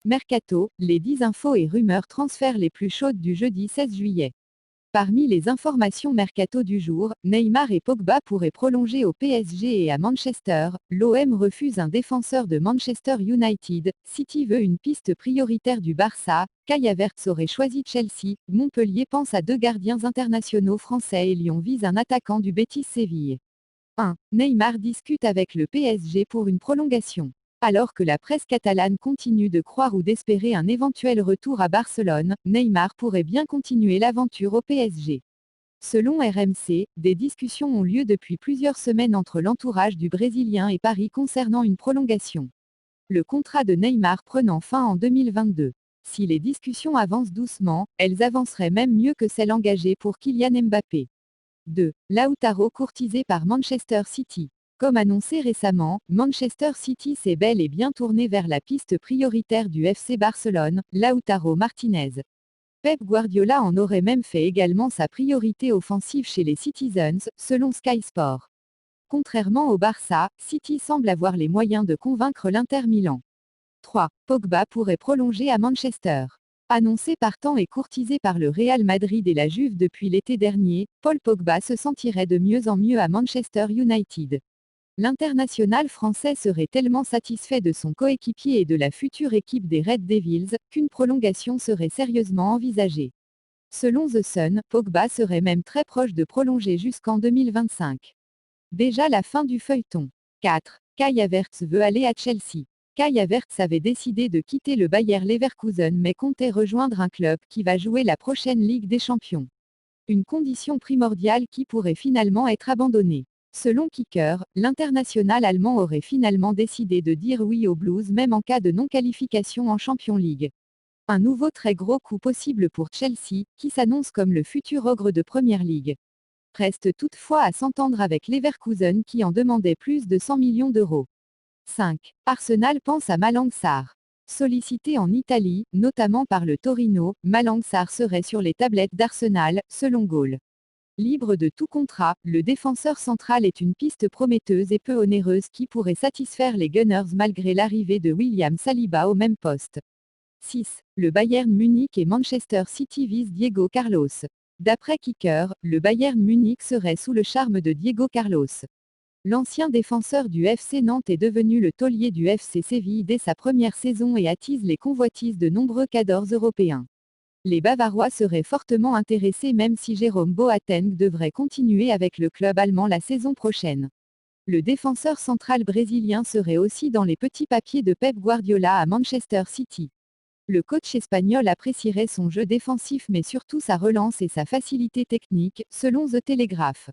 Mercato, les 10 infos et rumeurs transferts les plus chaudes du jeudi 16 juillet. Parmi les informations mercato du jour, Neymar et Pogba pourraient prolonger au PSG et à Manchester, l'OM refuse un défenseur de Manchester United, City veut une piste prioritaire du Barça, Kai Havertz aurait choisi Chelsea, Montpellier pense à 2 gardiens internationaux français et Lyon vise un attaquant du Betis Séville. 1. Neymar discute avec le PSG pour une prolongation. Alors que la presse catalane continue de croire ou d'espérer un éventuel retour à Barcelone, Neymar pourrait bien continuer l'aventure au PSG. Selon RMC, des discussions ont lieu depuis plusieurs semaines entre l'entourage du Brésilien et Paris concernant une prolongation. Le contrat de Neymar prenant fin en 2022. Si les discussions avancent doucement, elles avanceraient même mieux que celles engagées pour Kylian Mbappé. 2. Lautaro courtisé par Manchester City. Comme annoncé récemment, Manchester City s'est bel et bien tourné vers la piste prioritaire du FC Barcelone, Lautaro Martinez. Pep Guardiola en aurait même fait également sa priorité offensive chez les Citizens, selon Sky Sport. Contrairement au Barça, City semble avoir les moyens de convaincre l'Inter Milan. 3. Pogba pourrait prolonger à Manchester. Annoncé partant et courtisé par le Real Madrid et la Juve depuis l'été dernier, Paul Pogba se sentirait de mieux en mieux à Manchester United. L'international français serait tellement satisfait de son coéquipier et de la future équipe des Red Devils, qu'une prolongation serait sérieusement envisagée. Selon The Sun, Pogba serait même très proche de prolonger jusqu'en 2025. Déjà la fin du feuilleton. 4. Kai Havertz veut aller à Chelsea. Kai Havertz avait décidé de quitter le Bayer Leverkusen mais comptait rejoindre un club qui va jouer la prochaine Ligue des Champions. Une condition primordiale qui pourrait finalement être abandonnée. Selon Kicker, l'international allemand aurait finalement décidé de dire oui aux Blues même en cas de non-qualification en Champions League. Un nouveau très gros coup possible pour Chelsea, qui s'annonce comme le futur ogre de Première Ligue. Reste toutefois à s'entendre avec Leverkusen qui en demandait plus de 100 millions d'euros. 5. Arsenal pense à Malang Sarr. Sollicité en Italie, notamment par le Torino, Malang Sarr serait sur les tablettes d'Arsenal, selon Goal. Libre de tout contrat, le défenseur central est une piste prometteuse et peu onéreuse qui pourrait satisfaire les Gunners malgré l'arrivée de William Saliba au même poste. 6. Le Bayern Munich et Manchester City visent Diego Carlos. D'après Kicker, le Bayern Munich serait sous le charme de Diego Carlos. L'ancien défenseur du FC Nantes est devenu le taulier du FC Séville dès sa première saison et attise les convoitises de nombreux cadors européens. Les Bavarois seraient fortement intéressés même si Jérôme Boateng devrait continuer avec le club allemand la saison prochaine. Le défenseur central brésilien serait aussi dans les petits papiers de Pep Guardiola à Manchester City. Le coach espagnol apprécierait son jeu défensif mais surtout sa relance et sa facilité technique, selon The Telegraph.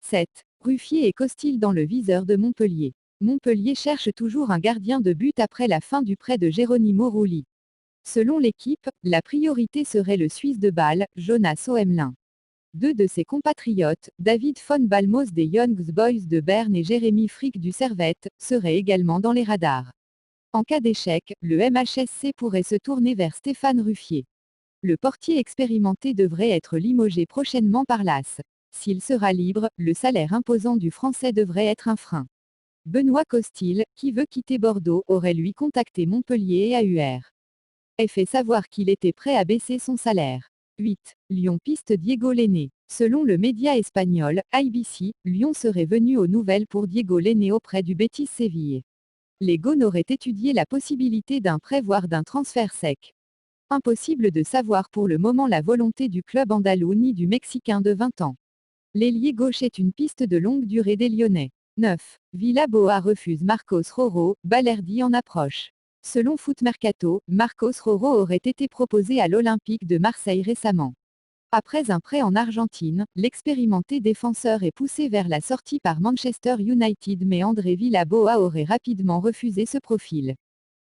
7. Ruffier et Costil dans le viseur de Montpellier. Montpellier cherche toujours un gardien de but après la fin du prêt de Geronimo Rulli. Selon l'équipe, la priorité serait le Suisse de Bâle, Jonas Oemlin. 2 de ses compatriotes, David von Balmos des Young Boys de Berne et Jérémy Frick du Servette, seraient également dans les radars. En cas d'échec, le MHSC pourrait se tourner vers Stéphane Ruffier. Le portier expérimenté devrait être limogé prochainement par l'AS. S'il sera libre, le salaire imposant du Français devrait être un frein. Benoît Costil, qui veut quitter Bordeaux, aurait lui contacté Montpellier et AUR. Et fait savoir qu'il était prêt à baisser son salaire. 8. Lyon piste Diego Lainez. Selon le média espagnol, IBC, Lyon serait venu aux nouvelles pour Diego Lainez auprès du Betis Séville. Les Gones auraient étudié la possibilité d'un prêt voire d'un transfert sec. Impossible de savoir pour le moment la volonté du club andalou ni du Mexicain de 20 ans. L'ailier gauche est une piste de longue durée des Lyonnais. 9. Villaboa refuse Marcos Roro, Balerdi en approche. Selon Foot Mercato, Marcos Roro aurait été proposé à l'Olympique de Marseille récemment. Après un prêt en Argentine, l'expérimenté défenseur est poussé vers la sortie par Manchester United mais André Villaboa aurait rapidement refusé ce profil.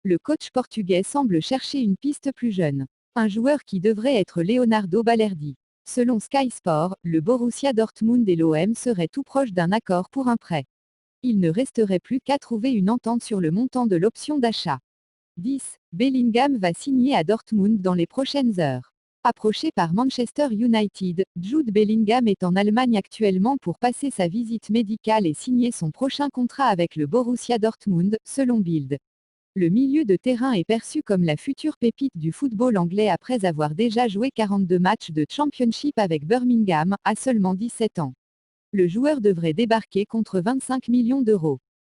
Le coach portugais semble chercher une piste plus jeune. Un joueur qui devrait être Leonardo Balerdi. Selon Sky Sport, le Borussia Dortmund et l'OM seraient tout proches d'un accord pour un prêt. Il ne resterait plus qu'à trouver une entente sur le montant de l'option d'achat. 10. Bellingham va signer à Dortmund dans les prochaines heures. Approché par Manchester United, Jude Bellingham est en Allemagne actuellement pour passer sa visite médicale et signer son prochain contrat avec le Borussia Dortmund, selon Bild. Le milieu de terrain est perçu comme la future pépite du football anglais après avoir déjà joué 42 matchs de Championship avec Birmingham, à seulement 17 ans. Le joueur devrait débarquer contre 25 millions d'euros.